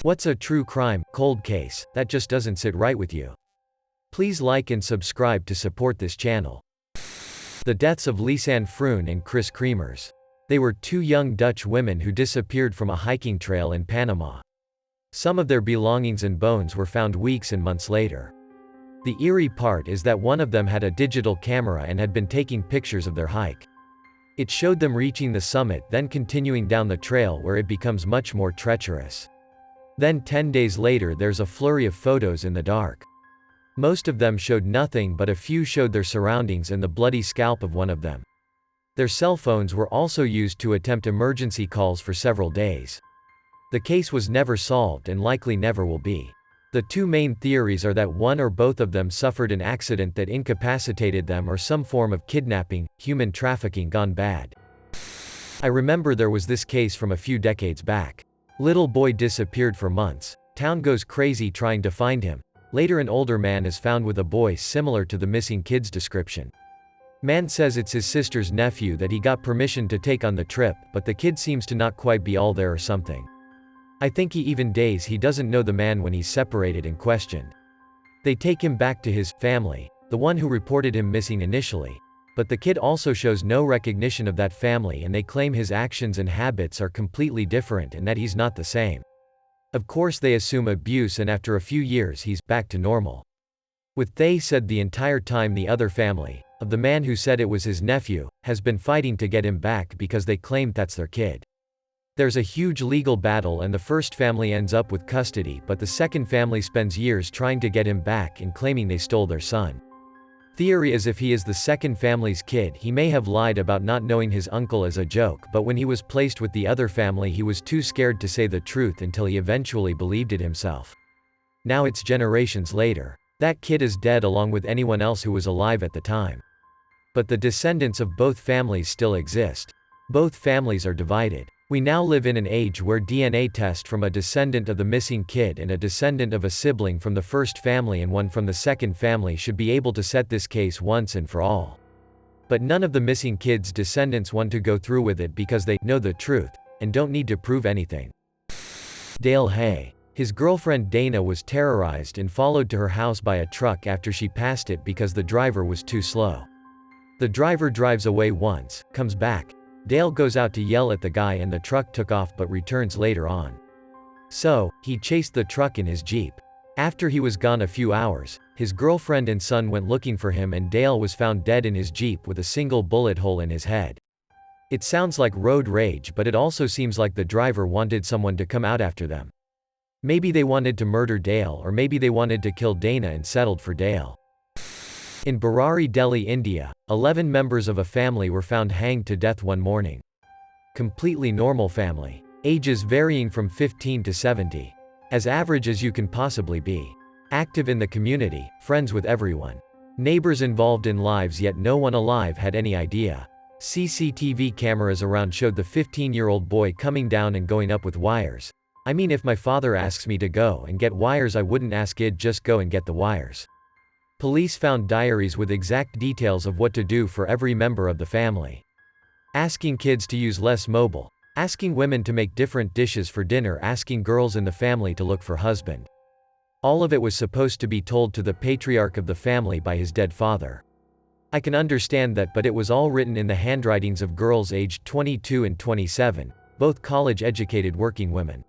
What's a true crime, cold case, that just doesn't sit right with you? Please like and subscribe to support this channel. The deaths of Lisanne Froon and Chris Kremers. They were two young Dutch women who disappeared from a hiking trail in Panama. Some of their belongings and bones were found weeks and months later. The eerie part is that one of them had a digital camera and had been taking pictures of their hike. It showed them reaching the summit, then continuing down the trail where it becomes much more treacherous. Then 10 days later there's a flurry of photos in the dark. Most of them showed nothing, but a few showed their surroundings and the bloody scalp of one of them. Their cell phones were also used to attempt emergency calls for several days. The case was never solved and likely never will be. The two main theories are that one or both of them suffered an accident that incapacitated them, or some form of kidnapping, human trafficking gone bad. I remember there was this case from a few decades back. Little boy disappeared for months. Town goes crazy trying to find him. Later an older man is found with a boy similar to the missing kid's description. Man says it's his sister's nephew, that he got permission to take on the trip, but the kid seems to not quite be all there or something. I think he even days he doesn't know the man when he's separated and questioned. They take him back to his family, the one who reported him missing initially. But the kid also shows no recognition of that family, and they claim his actions and habits are completely different and that he's not the same. Of course they assume abuse, and after a few years he's back to normal. With they said the entire time the other family, of the man who said it was his nephew, has been fighting to get him back because they claim that's their kid. There's a huge legal battle and the first family ends up with custody, but the second family spends years trying to get him back and claiming they stole their son. Theory is if he is the second family's kid, he may have lied about not knowing his uncle as a joke, but when he was placed with the other family he was too scared to say the truth until he eventually believed it himself. Now it's generations later. That kid is dead along with anyone else who was alive at the time. But the descendants of both families still exist. Both families are divided. We now live in an age where DNA test from a descendant of the missing kid and a descendant of a sibling from the first family and one from the second family should be able to set this case once and for all. But none of the missing kid's descendants want to go through with it because they know the truth and don't need to prove anything. Dale Hay. His girlfriend Dana was terrorized and followed to her house by a truck after she passed it because the driver was too slow. The driver drives away once, comes back. Dale goes out to yell at the guy and the truck took off but returns later on. So, he chased the truck in his Jeep. After he was gone a few hours, his girlfriend and son went looking for him and Dale was found dead in his Jeep with a single bullet hole in his head. It sounds like road rage, but it also seems like the driver wanted someone to come out after them. Maybe they wanted to murder Dale, or maybe they wanted to kill Dana and settled for Dale. In Barari, Delhi, India, 11 members of a family were found hanged to death one morning. Completely normal family. Ages varying from 15 to 70. As average as you can possibly be. Active in the community, friends with everyone. Neighbors involved in lives, yet no one alive had any idea. CCTV cameras around showed the 15-year-old boy coming down and going up with wires. I mean, if my father asks me to go and get wires, I wouldn't ask it, just go and get the wires. Police found diaries with exact details of what to do for every member of the family. Asking kids to use less mobile. Asking women to make different dishes for dinner. Asking girls in the family to look for husband. All of it was supposed to be told to the patriarch of the family by his dead father. I can understand that, but it was all written in the handwritings of girls aged 22 and 27, both college-educated working women.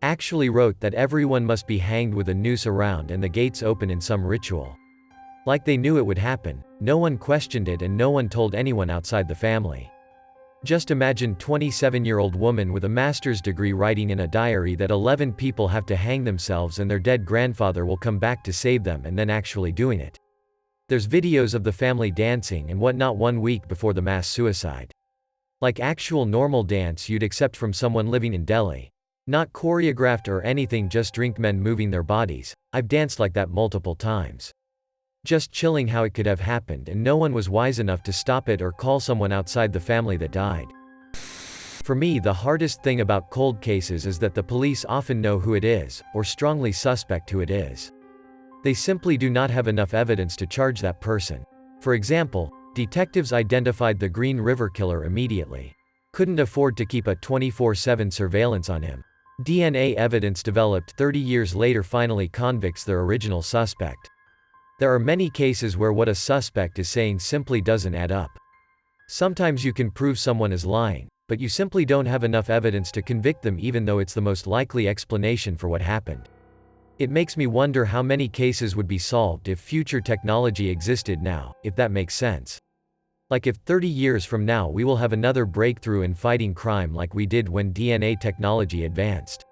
Actually wrote that everyone must be hanged with a noose around and the gates open in some ritual. Like they knew it would happen, no one questioned it and no one told anyone outside the family. Just imagine 27-year-old woman with a master's degree writing in a diary that 11 people have to hang themselves and their dead grandfather will come back to save them, and then actually doing it. There's videos of the family dancing and whatnot 1 week before the mass suicide. Like actual normal dance you'd accept from someone living in Delhi. Not choreographed or anything, just drink men moving their bodies. I've danced like that multiple times. Just chilling how it could have happened, and no one was wise enough to stop it or call someone outside the family that died. For me, the hardest thing about cold cases is that the police often know who it is, or strongly suspect who it is. They simply do not have enough evidence to charge that person. For example, detectives identified the Green River killer immediately. Couldn't afford to keep a 24/7 surveillance on him. DNA evidence developed 30 years later finally convicts their original suspect. There are many cases where what a suspect is saying simply doesn't add up. Sometimes you can prove someone is lying, but you simply don't have enough evidence to convict them even though it's the most likely explanation for what happened. It makes me wonder how many cases would be solved if future technology existed now, if that makes sense. Like if 30 years from now we will have another breakthrough in fighting crime like we did when DNA technology advanced.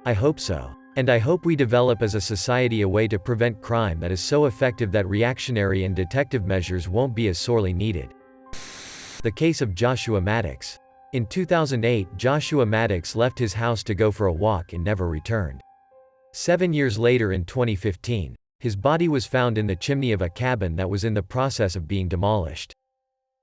I hope so. And I hope we develop as a society a way to prevent crime that is so effective that reactionary and detective measures won't be as sorely needed. The case of Joshua Maddox. In 2008, Joshua Maddox left his house to go for a walk and never returned. 7 years later in 2015, his body was found in the chimney of a cabin that was in the process of being demolished.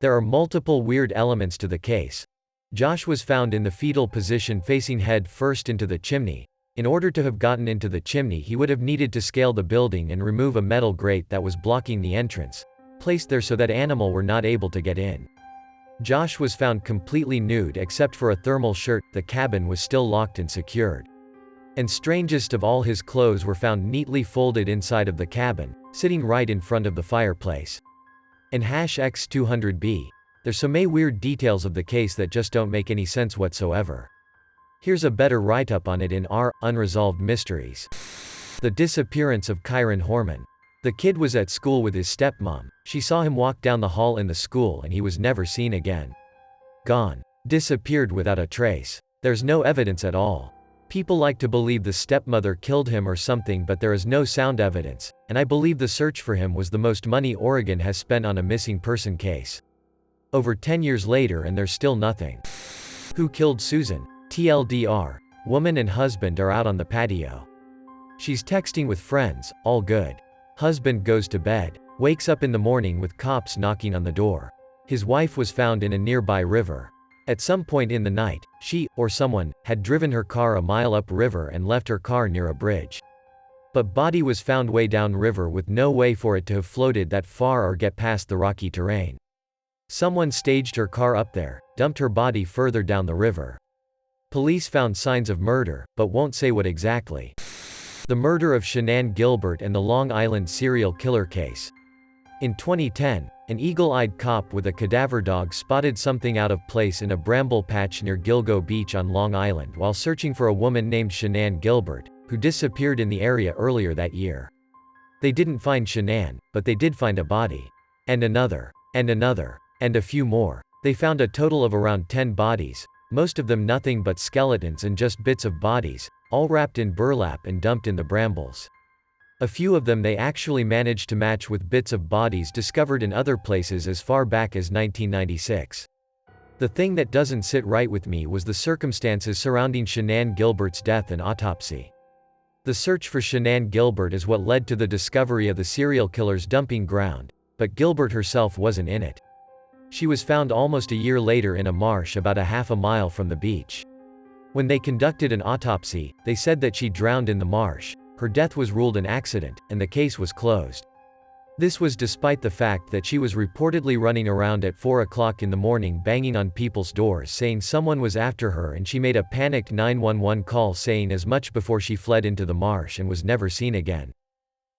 There are multiple weird elements to the case. Josh was found in the fetal position facing head first into the chimney. In order to have gotten into the chimney he would have needed to scale the building and remove a metal grate that was blocking the entrance, placed there so that animals were not able to get in. Josh was found completely nude except for a thermal shirt. The cabin was still locked and secured. And strangest of all, his clothes were found neatly folded inside of the cabin, sitting right in front of the fireplace. In #X200B, there's so many weird details of the case that just don't make any sense whatsoever. Here's a better write-up on it in our Unresolved Mysteries. The disappearance of Kyron Horman. The kid was at school with his stepmom. She saw him walk down the hall in the school and he was never seen again. Gone. Disappeared without a trace. There's no evidence at all. People like to believe the stepmother killed him or something, but there is no sound evidence, and I believe the search for him was the most money Oregon has spent on a missing person case. Over 10 years later and there's still nothing. Who killed Susan? TLDR. Woman and husband are out on the patio. She's texting with friends, all good. Husband goes to bed, wakes up in the morning with cops knocking on the door. His wife was found in a nearby river. At some point in the night, she, or someone, had driven her car a mile upriver and left her car near a bridge. But body was found way down river with no way for it to have floated that far or get past the rocky terrain. Someone staged her car up there, dumped her body further down the river. Police found signs of murder, but won't say what exactly. The murder of Shanann Gilbert and the Long Island serial killer case. In 2010, an eagle-eyed cop with a cadaver dog spotted something out of place in a bramble patch near Gilgo Beach on Long Island while searching for a woman named Shanann Gilbert, who disappeared in the area earlier that year. They didn't find Shanann, but they did find a body. And another. And another. And a few more. They found a total of around 10 bodies, most of them nothing but skeletons and just bits of bodies, all wrapped in burlap and dumped in the brambles. A few of them they actually managed to match with bits of bodies discovered in other places as far back as 1996. The thing that doesn't sit right with me was the circumstances surrounding Shanann Gilbert's death and autopsy. The search for Shanann Gilbert is what led to the discovery of the serial killer's dumping ground, but Gilbert herself wasn't in it. She was found almost a year later in a marsh about a half a mile from the beach. When they conducted an autopsy, they said that she drowned in the marsh. Her death was ruled an accident, and the case was closed. This was despite the fact that she was reportedly running around at 4 o'clock in the morning banging on people's doors saying someone was after her, and she made a panicked 911 call saying as much before she fled into the marsh and was never seen again.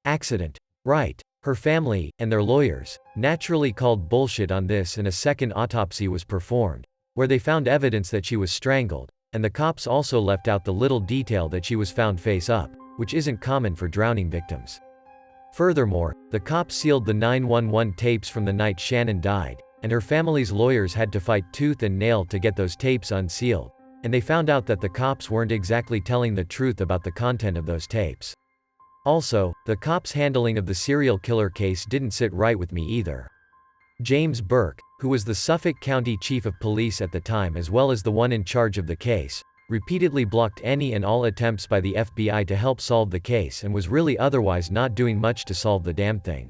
Accident. Right. Her family, and their lawyers, naturally called bullshit on this, and a second autopsy was performed, where they found evidence that she was strangled, and the cops also left out the little detail that she was found face up, which isn't common for drowning victims. Furthermore, the cops sealed the 911 tapes from the night Shanann died, and her family's lawyers had to fight tooth and nail to get those tapes unsealed, and they found out that the cops weren't exactly telling the truth about the content of those tapes. Also, the cops' handling of the serial killer case didn't sit right with me either. James Burke, who was the Suffolk County Chief of Police at the time as well as the one in charge of the case, repeatedly blocked any and all attempts by the FBI to help solve the case and was really otherwise not doing much to solve the damn thing.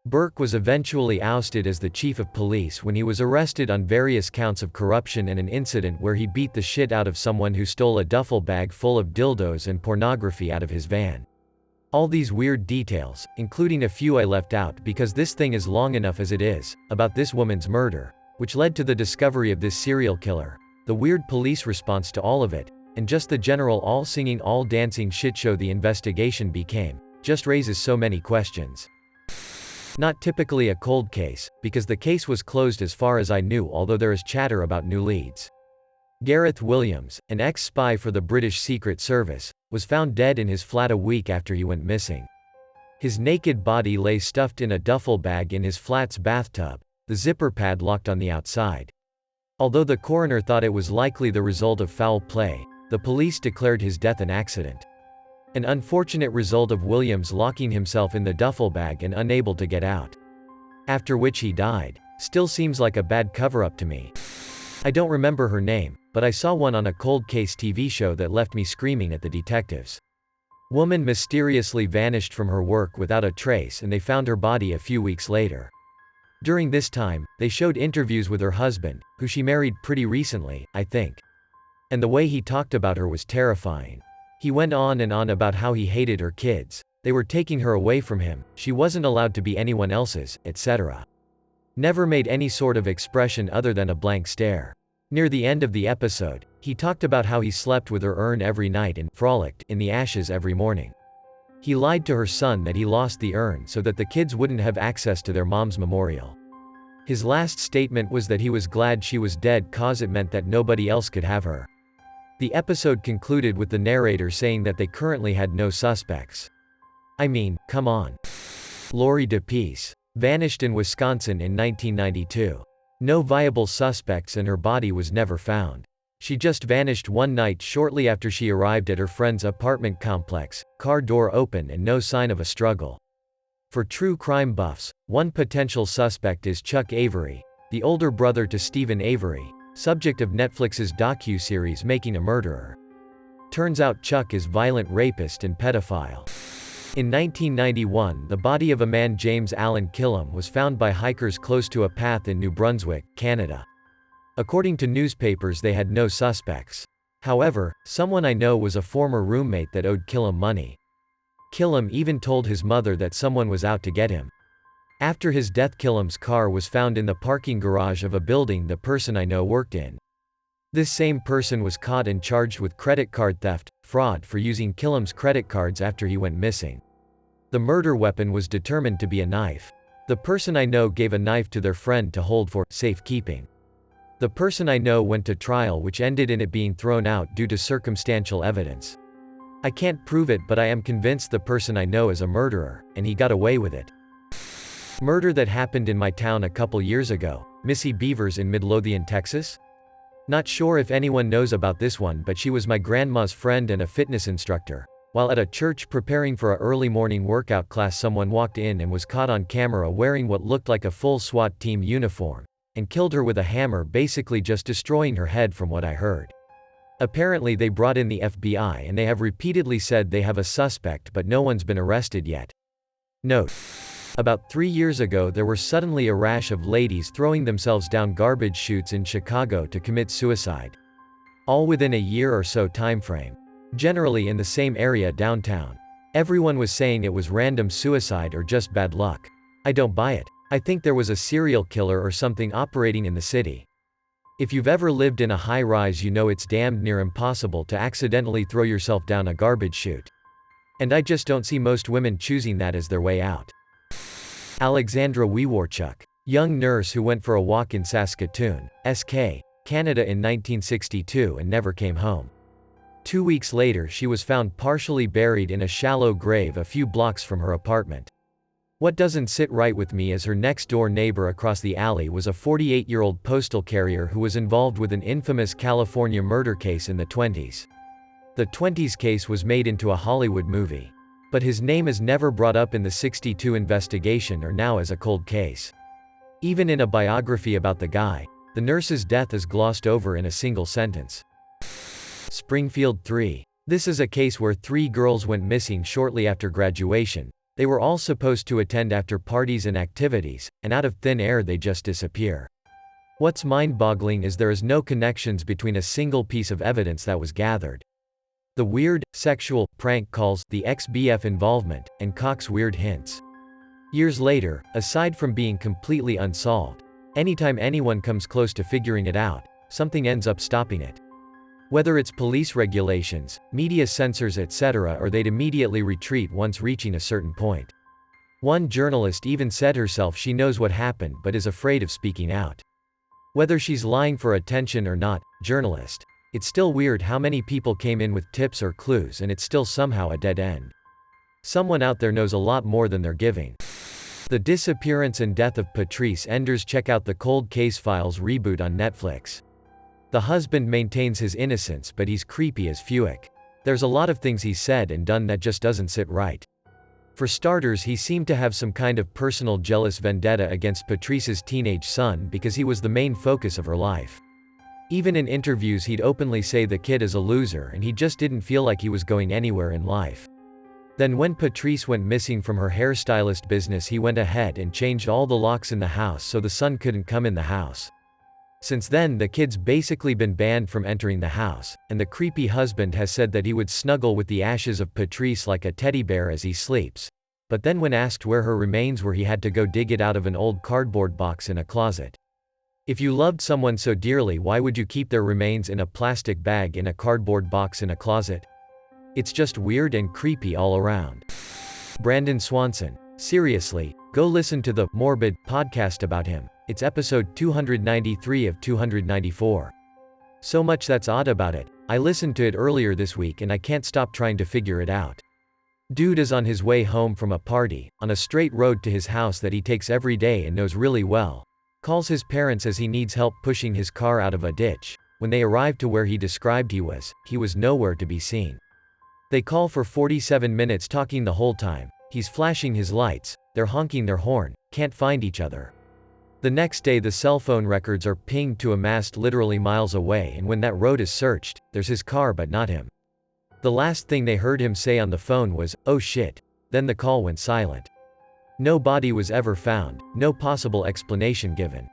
Burke was eventually ousted as the chief of police when he was arrested on various counts of corruption and an incident where he beat the shit out of someone who stole a duffel bag full of dildos and pornography out of his van. All these weird details, including a few I left out because this thing is long enough as it is, about this woman's murder, which led to the discovery of this serial killer, the weird police response to all of it, and just the general all-singing all-dancing shitshow the investigation became, just raises so many questions. Not typically a cold case, because the case was closed as far as I knew, although there is chatter about new leads. Gareth Williams, an ex-spy for the British Secret Service, was found dead in his flat a week after he went missing. His naked body lay stuffed in a duffel bag in his flat's bathtub, the zipper padlocked on the outside. Although the coroner thought it was likely the result of foul play, the police declared his death an accident. An unfortunate result of Williams locking himself in the duffel bag and unable to get out. After which he died. Still seems like a bad cover-up to me. I don't remember her name, but I saw one on a cold case TV show that left me screaming at the detectives. Woman mysteriously vanished from her work without a trace, and they found her body a few weeks later. During this time, they showed interviews with her husband, who she married pretty recently, I think. And the way he talked about her was terrifying. He went on and on about how he hated her kids, they were taking her away from him, she wasn't allowed to be anyone else's, etc. Never made any sort of expression other than a blank stare. Near the end of the episode, he talked about how he slept with her urn every night and frolicked in the ashes every morning. He lied to her son that he lost the urn so that the kids wouldn't have access to their mom's memorial. His last statement was that he was glad she was dead cause it meant that nobody else could have her. The episode concluded with the narrator saying that they currently had no suspects. I mean, come on. Lori DePeace vanished in Wisconsin in 1992. No viable suspects and her body was never found. She just vanished one night shortly after she arrived at her friend's apartment complex, car door open and no sign of a struggle. For true crime buffs, one potential suspect is Chuck Avery, the older brother to Stephen Avery, subject of Netflix's docu-series Making a Murderer. Turns out Chuck is violent rapist and pedophile. In 1991, the body of a man James Allen Killam was found by hikers close to a path in New Brunswick, Canada. According to newspapers, they had no suspects. However, someone I know was a former roommate that owed Killam money. Killam even told his mother that someone was out to get him. After his death, Killam's car was found in the parking garage of a building the person I know worked in. This same person was caught and charged with credit card theft, fraud for using Killam's credit cards after he went missing. The murder weapon was determined to be a knife. The person I know gave a knife to their friend to hold for safekeeping. The person I know went to trial, which ended in it being thrown out due to circumstantial evidence. I can't prove it, but I am convinced the person I know is a murderer, and he got away with it. Murder that happened in my town a couple years ago, Missy Beavers in Midlothian, Texas? Not sure if anyone knows about this one, but she was my grandma's friend and a fitness instructor. While at a church preparing for a early morning workout class, someone walked in and was caught on camera wearing what looked like a full SWAT team uniform, and killed her with a hammer, basically just destroying her head from what I heard. Apparently they brought in the FBI and they have repeatedly said they have a suspect, but no one's been arrested yet. Note: about 3 years ago there were suddenly a rash of ladies throwing themselves down garbage chutes in Chicago to commit suicide. All within a year or so time frame. Generally in the same area downtown. Everyone was saying it was random suicide or just bad luck. I don't buy it. I think there was a serial killer or something operating in the city. If you've ever lived in a high-rise, you know it's damned near impossible to accidentally throw yourself down a garbage chute. And I just don't see most women choosing that as their way out. Alexandra Wiewarchuk, young nurse who went for a walk in Saskatoon, SK, Canada in 1962 and never came home. 2 weeks later she was found partially buried in a shallow grave a few blocks from her apartment. What doesn't sit right with me is her next-door neighbor across the alley was a 48-year-old postal carrier who was involved with an infamous California murder case in the 20s. The 20s case was made into a Hollywood movie. But his name is never brought up in the '62 investigation or now as a cold case. Even in a biography about the guy, the nurse's death is glossed over in a single sentence. Springfield 3. This is a case where 3 girls went missing shortly after graduation. They were all supposed to attend after parties and activities, and out of thin air they just disappear. What's mind-boggling is there is no connections between a single piece of evidence that was gathered. The weird, sexual, prank calls, the ex-BF involvement, and Cox's weird hints. Years later, aside from being completely unsolved, anytime anyone comes close to figuring it out, something ends up stopping it. Whether it's police regulations, media censors etc., or they'd immediately retreat once reaching a certain point. One journalist even said herself she knows what happened but is afraid of speaking out. Whether she's lying for attention or not, journalist. It's still weird how many people came in with tips or clues and it's still somehow a dead end. Someone out there knows a lot more than they're giving. The disappearance and death of Patrice Enders. Check out the Cold Case Files reboot on Netflix. The husband maintains his innocence but he's creepy as fuck. There's a lot of things he's said and done that just doesn't sit right. For starters, he seemed to have some kind of personal jealous vendetta against Patrice's teenage son because he was the main focus of her life. Even in interviews he'd openly say the kid is a loser and he just didn't feel like he was going anywhere in life. Then when Patrice went missing from her hairstylist business, he went ahead and changed all the locks in the house so the son couldn't come in the house. Since then the kid's basically been banned from entering the house, and the creepy husband has said that he would snuggle with the ashes of Patrice like a teddy bear as he sleeps. But then when asked where her remains were, he had to go dig it out of an old cardboard box in a closet. If you loved someone so dearly, why would you keep their remains in a plastic bag in a cardboard box in a closet? It's just weird and creepy all around. Brandon Swanson. Seriously, go listen to the Morbid podcast about him. It's episode 293 of 294. So much that's odd about it. I listened to it earlier this week and I can't stop trying to figure it out. Dude is on his way home from a party, on a straight road to his house that he takes every day and knows really well. Calls his parents as he needs help pushing his car out of a ditch. When they arrive to where he described he was nowhere to be seen. They call for 47 minutes talking the whole time. He's flashing his lights, they're honking their horn, can't find each other. The next day the cell phone records are pinged to a mast literally miles away, and when that road is searched, there's his car but not him. The last thing they heard him say on the phone was, "Oh shit." Then the call went silent. No body was ever found, no possible explanation given.